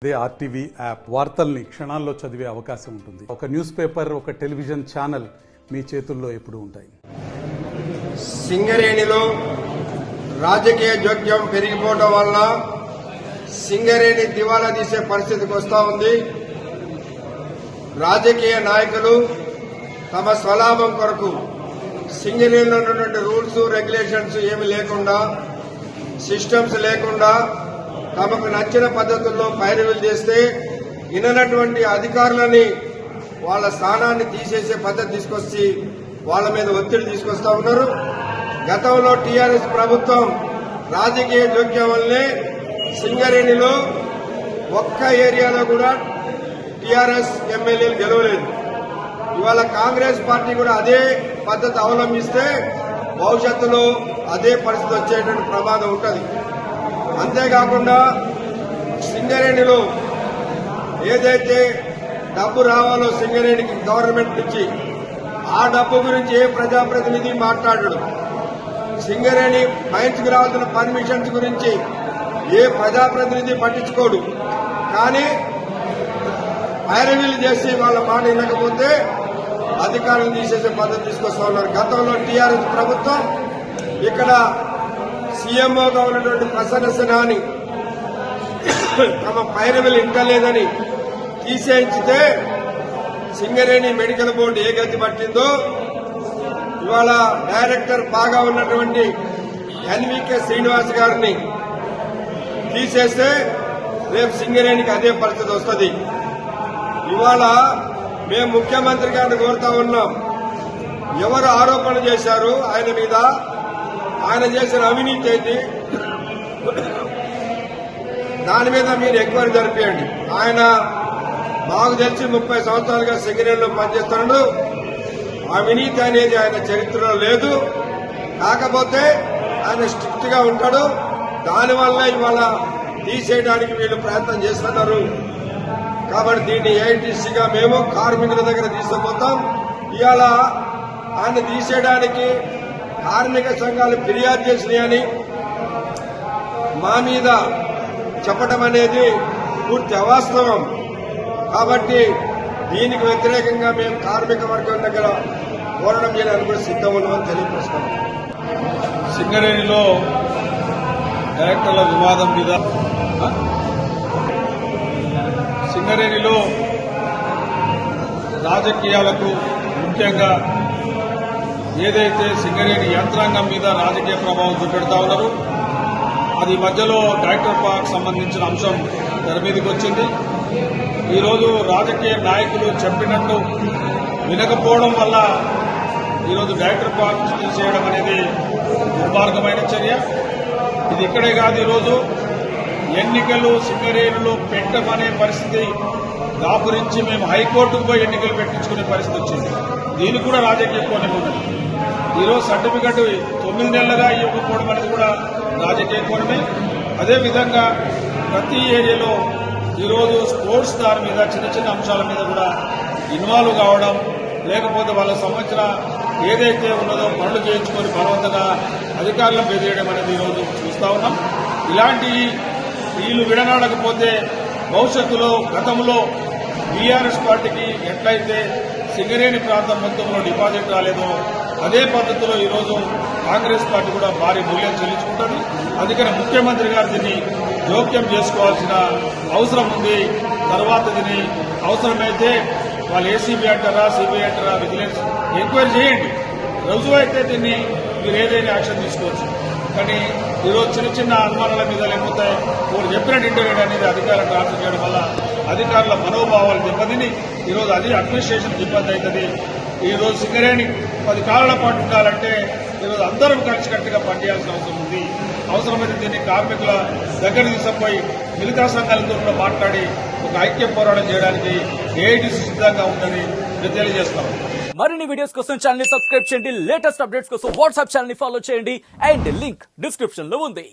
అదే RTV app వార్తల్ని క్షణాల్లో చదివే అవకాశం ఉంటుంది. ఒక న్యూస్ పేపర్, ఒక టెలివిజన్ ఛానల్ మీ చేతుల్లో ఎప్పుడూ ఉంటాయి. సింగరేణిలో రాజకీయ జోక్యం పెరిగిపోవడం వల్ల సింగరేణి దివాలా తీసే పరిస్థితికి వస్తూ ఉంది. రాజకీయ నాయకులు తమ స్వలాభం కొరకు సింగరేణిలో ఉన్నటువంటి రూల్స్ రెగ్యులేషన్స్ ఏమి లేకుండా, సిస్టమ్స్ లేకుండా తమకు నచ్చిన పద్ధతుల్లో పైరవీలు చేస్తే విననటువంటి అధికారులని వాళ్ళ స్థానాన్ని తీసేసే పద్ధతి తీసుకొచ్చి వాళ్ళ మీద ఒత్తిడి తీసుకొస్తా ఉన్నారు. గతంలో టీఆర్ఎస్ ప్రభుత్వం రాజకీయ జోక్యం వల్లే సింగరేణిలో ఒక్క ఏరియాలో కూడా టీఆర్ఎస్ ఎమ్మెల్యేలు గెలవలేదు. ఇవాళ కాంగ్రెస్ పార్టీ కూడా అదే పద్ధతి అవలంబిస్తే భవిష్యత్తులో అదే పరిస్థితి వచ్చేటువంటి ప్రమాదం ఉంటుంది. అంతేకాకుండా సింగరేణిలో ఏదైతే డబ్బు రావాలో సింగరేణికి గవర్నమెంట్ నుంచి, ఆ డబ్బు గురించి ఏ ప్రజాప్రతినిధి మాట్లాడడు. సింగరేణి మైన్స్కి రావాల్సిన పర్మిషన్స్ గురించి ఏ ప్రజాప్రతినిధి పట్టించుకోడు. కానీ పైరవీలు చేసి వాళ్ళ మాట వినకపోతే అధికారులను తీసేసే పద్ధతి తీసుకొస్తా ఉన్నారు. గతంలో టీఆర్ఎస్ ప్రభుత్వం ఇక్కడ సీఎంఓగా ఉన్నటువంటి ప్రసన్న సిన్హాని తమ పైరవీలు ఇంటలేదని తీసేయించితే సింగరేణి మెడికల్ బోర్డు ఏ గతి పట్టిందో, ఇవాళ డైరెక్టర్ బాగా ఉన్నటువంటి ఎన్వీకే శ్రీనివాస్ గారిని తీసేస్తే రేపు సింగరేణికి అదే పరిస్థితి వస్తుంది. ఇవాళ మేము ముఖ్యమంత్రి గారిని కోరుతా ఉన్నాం, ఎవరు ఆరోపణ చేశారు ఆయన మీద, ఆయన చేసిన అవినీతి ఏంటి, దాని మీద మీరు ఎంక్వైరీ జరిపేయండి. ఆయన మాకు తెలిసి 30 సంవత్సరాలుగా సింగరేణిలో పనిచేస్తున్నాడు. అవినీతి అనేది ఆయన చరిత్రలో లేదు. కాకపోతే ఆయన స్ట్రిక్ట్ గా ఉంటాడు. దానివల్ల ఇవాళ తీసేయడానికి వీళ్ళు ప్రయత్నం చేస్తున్నారు. కాబట్టి దీన్ని ఏఐటీసీగా మేము కార్మికుల దగ్గర తీసుకుపోతాం. ఇవాళ ఆయన తీసేయడానికి కార్మిక సంఘాలు ఫిర్యాదు చేసినాయని మా మీద చెప్పడం అనేది పూర్తి అవాస్తవం. కాబట్టి దీనికి వ్యతిరేకంగా మేము కార్మిక వర్గం దగ్గర పోరాటం చేయడానికి కూడా సిద్ధం ఉన్నామని తెలియపరుస్తున్నాం. సింగరేణిలో డైరెక్టర్ల వివాదం మీద సింగరేణిలో రాజకీయాలకు ముఖ్యంగా ఏదైతే సింగరేణి యంత్రాంగం మీద రాజకీయ ప్రభావం చూపెడతా ఉన్నారు, అది మధ్యలో డైరెక్టర్ పార్క్ సంబంధించిన అంశం తెర మీదకి వచ్చింది. ఈరోజు రాజకీయ నాయకులు చెప్పినట్టు వినకపోవడం వల్ల ఈరోజు డైరెక్టర్ పార్క్ తీసేయడం అనేది దుర్మార్గమైన చర్య. ఇది ఇక్కడే కాదు, ఈరోజు ఎన్నికలు సింగరేణిలో పెట్టమనే పరిస్థితి దాపురించి మేము హైకోర్టుకు పోయి ఎన్నికలు పెట్టించుకునే పరిస్థితి వచ్చింది. దీనికి కూడా రాజకీయ కోణం ఉన్నది. ఈరోజు సర్టిఫికెట్ 9 నెలలుగా ఇవ్వకపోవడం అనేది కూడా రాజకీయ కోణమే. అదేవిధంగా ప్రతి ఏరియాలో ఈరోజు స్పోర్ట్స్ దాని మీద చిన్న చిన్న అంశాల మీద కూడా ఇన్వాల్వ్ కావడం, లేకపోతే వాళ్ళ సంబంధించిన ఏదైతే ఉన్నదో పనులు చేయించుకొని బలవంతంగా అధికారులను బెదిరియడం అనేది ఈరోజు చూస్తా ఉన్నాం. ఇలాంటి వీళ్ళు విడనాడకపోతే భవిష్యత్తులో గతంలో బీఆర్ఎస్ పార్టీకి ఎట్లయితే సింగరేణి ప్రాంతం మొత్తంలో డిపాజిట్ రాలేదో అదే పద్ధతిలో ఈరోజు కాంగ్రెస్ పార్టీ కూడా భారీ మూల్యం చెల్లించుకుంటుంది. అందుకని ముఖ్యమంత్రి గారు దీన్ని జోక్యం చేసుకోవాల్సిన అవసరం ఉంది. తర్వాత దీన్ని అవసరమైతే వాళ్ళు ఏసీబీ అంటారా, సిబిఐ అంటారా, విజిలెన్స్ ఎంక్వైరీ చేయండి. రుజువు అయితే దీన్ని మీరు ఏదైనా యాక్షన్ తీసుకోవచ్చు. కానీ ఈరోజు చిన్న చిన్న అనుమానాల మీద, లేకపోతే వాళ్ళు చెప్పినట్టు ఇంటర్వ్యూ అనేది అధికారులను ట్రాన్స్ఫర్ చేయడం వల్ల అధికారుల మనోభావాలు దెబ్బతిని ఈరోజు అది అడ్మినిస్ట్రేషన్ ఇబ్బంది అవుతుంది. ఈరోజు సింగరేణి 10 కాలాల పాటు ఉండాలంటే ఈరోజు అందరం కలిసికట్టుగా పనిచేయాల్సిన అవసరం ఉంది. అవసరమైతే దీన్ని కార్మికుల దగ్గర తీసుకుపోయి మిగతా సంఘాలతో కూడా మాట్లాడి ఒక ఐక్య పోరాటం చేయడానికి ఏఐటీసీ సిద్ధంగా ఉందని మేము తెలియజేస్తాం. మరిన్ని వీడియోస్ కోసం ఛానల్ ని సబ్స్క్రైబ్ చేయండి. లేటెస్ట్ అప్డేట్స్ కోసం వాట్సాప్ ఛానల్ ని ఫాలో చేయండి. అండ్ లింక్ డిస్క్రిప్షన్ లో ఉంది.